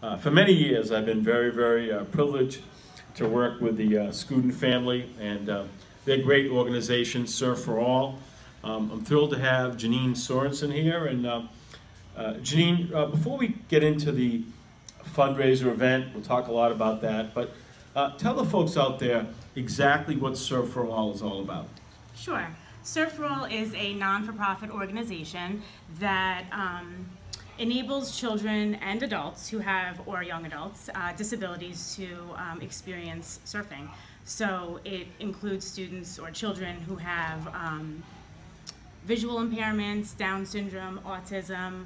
For many years, I've been very privileged to work with the Scudin family, and they're a great organization, Surf for All. I'm thrilled to have Janine Sorensen here. And Janine, before we get into the fundraiser event, we'll talk a lot about that, but tell the folks out there exactly what Surf for All is all about. Sure. Surf for All is a non-for-profit organization that enables children and adults who have, or young adults, disabilities to experience surfing. So it includes students or children who have visual impairments, Down syndrome, autism.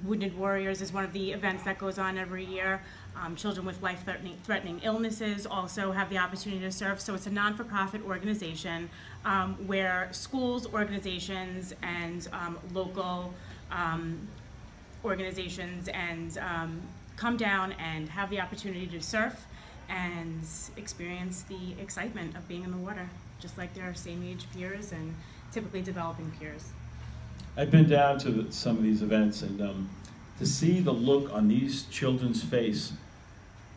Wounded Warriors is one of the events that goes on every year. Children with life-threatening illnesses also have the opportunity to surf. So it's a non-for-profit organization where schools, organizations, and local organizations and come down and have the opportunity to surf and experience the excitement of being in the water, just like their same age peers and typically developing peers. I've been down to some of these events, and to see the look on these children's face,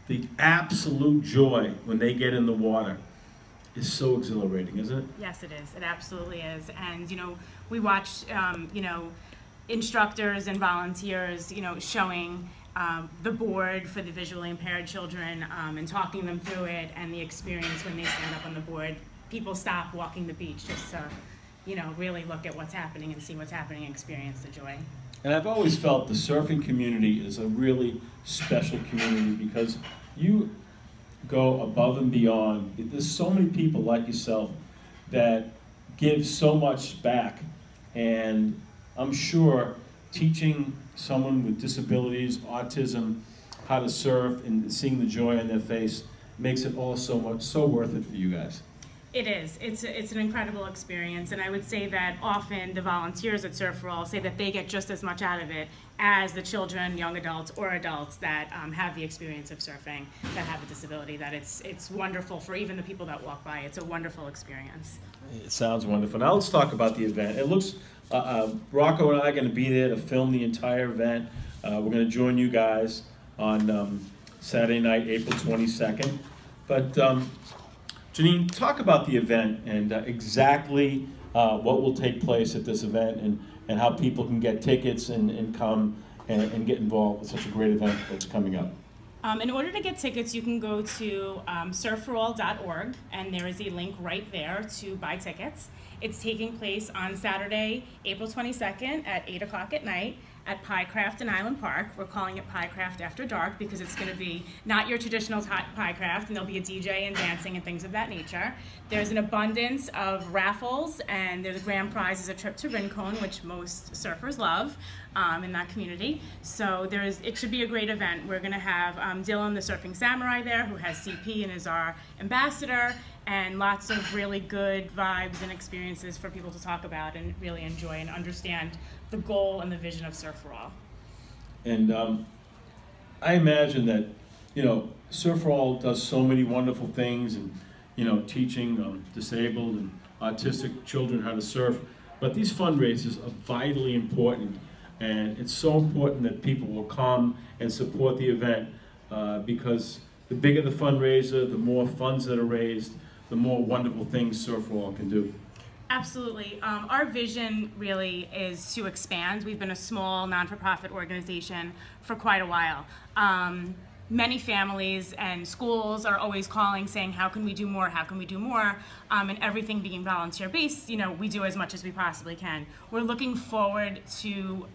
the absolute joy when they get in the water is so exhilarating, isn't it? Yes, it is. It absolutely is. And, we watch, instructors and volunteers, showing the board for the visually impaired children and talking them through it, and the experience when they stand up on the board. People stop walking the beach just to, really look at what's happening and see what's happening and experience the joy. And I've always felt the surfing community is a really special community because you go above and beyond. There's so many people like yourself that give so much back, and I'm sure teaching someone with disabilities, autism, how to surf and seeing the joy on their face makes it all so worth it for you guys. It is. It's an incredible experience, and I would say that often the volunteers at Surf for All say that they get just as much out of it as the children, young adults, or adults that have the experience of surfing, that have a disability, that it's wonderful for even the people that walk by. It's a wonderful experience. It sounds wonderful. Now let's talk about the event. It looks, Rocco and I are going to be there to film the entire event. We're going to join you guys on Saturday night, April 22nd. But Janine, talk about the event and exactly what will take place at this event, and how people can get tickets and come and get involved with such a great event that's coming up. In order to get tickets, you can go to surfforall.org, and there is a link right there to buy tickets. It's taking place on Saturday, April 22nd at 8 o'clock at night at Piecraft in Island Park. We're calling it Piecraft After Dark because it's going to be not your traditional Piecraft, and there'll be a DJ and dancing and things of that nature. There's an abundance of raffles, and the grand prize is a trip to Rincon, which most surfers love in that community. So it should be a great event. We're going to have Dylan, the Surfing Samurai, there, who has CP and is our ambassador, and lots of really good vibes and experiences for people to talk about and really enjoy and understand the goal and the vision of Surf for All. And I imagine that, Surf for All does so many wonderful things, and, teaching disabled and autistic children how to surf. But these fundraisers are vitally important, and it's so important that people will come and support the event because the bigger the fundraiser, the more funds that are raised, the more wonderful things Surf for All can do. Absolutely. Our vision really is to expand. We've been a small non-for-profit organization for quite a while. Many families and schools are always calling saying, how can we do more, how can we do more? And everything being volunteer-based, we do as much as we possibly can. We're looking forward to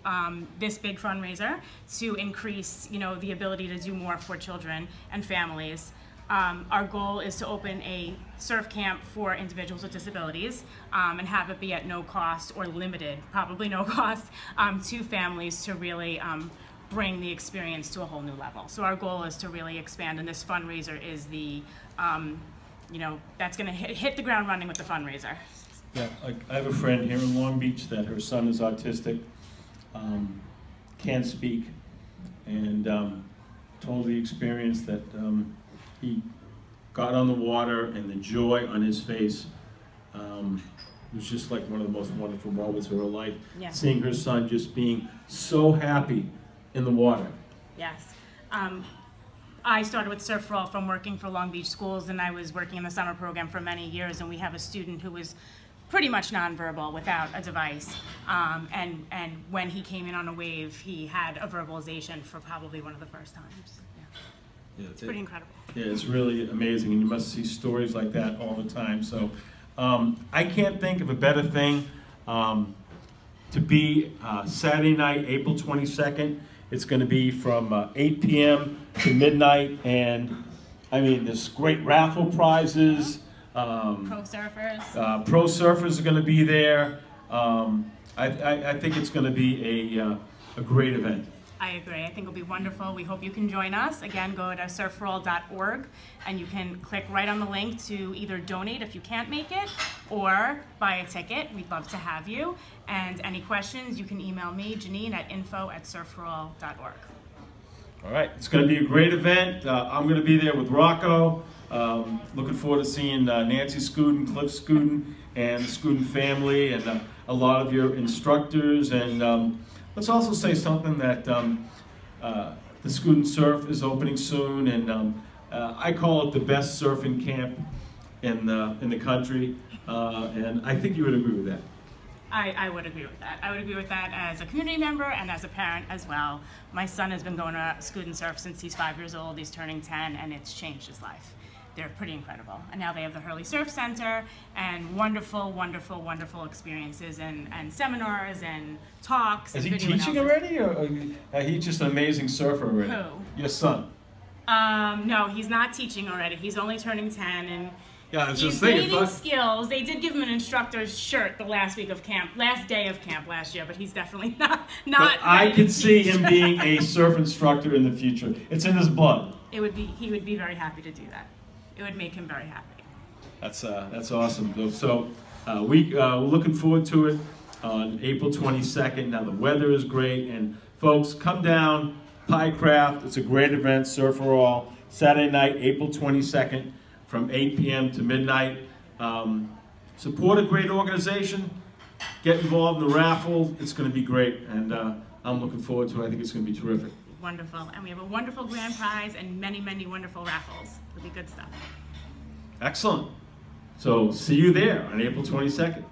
this big fundraiser to increase the ability to do more for children and families. Our goal is to open a surf camp for individuals with disabilities and have it be at no cost or limited, probably no cost, to families to really bring the experience to a whole new level. So our goal is to really expand, and this fundraiser is the, that's going to hit the ground running with the fundraiser. Yeah, I have a friend here in Long Beach that her son is autistic, can't speak, and told the experience that he got on the water, and the joy on his face was just like one of the most wonderful moments of her life. Yeah. Seeing her son just being so happy in the water. Yes. I started with Surf for All from working for Long Beach schools, and I was working in the summer program for many years, and we have a student who was pretty much nonverbal without a device. And when he came in on a wave, he had a verbalization for probably one of the first times. Yeah. It's pretty incredible. Yeah, it's really amazing, and you must see stories like that all the time. So I can't think of a better thing to be Saturday night, April 22nd. It's going to be from 8 p.m. to midnight, and I mean, there's great raffle prizes. Pro surfers. Pro surfers are going to be there. I think it's going to be a great event. I agree. I think it'll be wonderful. We hope you can join us. Again, go to surfforall.org, and you can click right on the link to either donate if you can't make it or buy a ticket. We'd love to have you. And any questions, you can email me, Janine, at info@surfforall.org. All right. It's going to be a great event. I'm going to be there with Rocco. Looking forward to seeing Nancy Scuden, Cliff Scuden, and the Scuden family, and a lot of your instructors. And let's also say something that the Scuden Surf is opening soon, and I call it the best surfing camp in the country, and I think you would agree with that. I would agree with that. I would agree with that as a community member and as a parent as well. My son has been going to Scuden Surf since he's 5 years old. He's turning 10, and it's changed his life. They're pretty incredible. And now they have the Hurley Surf Center, and wonderful, wonderful, wonderful experiences and seminars and talks. Is he teaching already, or he's just an amazing surfer already? Who? Your son. No, he's not teaching already. He's only turning 10, and yeah, I was he's just thinking, gaining skills. They did give him an instructor's shirt the last week of camp, last day of camp last year, but he's definitely not but I ready could to see teach. him being a surf instructor in the future. It's in his blood. He would be very happy to do that. It would make him very happy. That's awesome. So we're looking forward to it on April 22nd. Now the weather is great, and folks, come down. Pie Craft. It's a great event. Surf for All. Saturday night, April 22nd, from 8 p.m. to midnight. Support a great organization. Get involved in the raffle. It's going to be great, and I'm looking forward to it. I think it's going to be terrific. Wonderful. And we have a wonderful grand prize and many, many wonderful raffles. It'll be good stuff. Excellent. So see you there on April 22nd.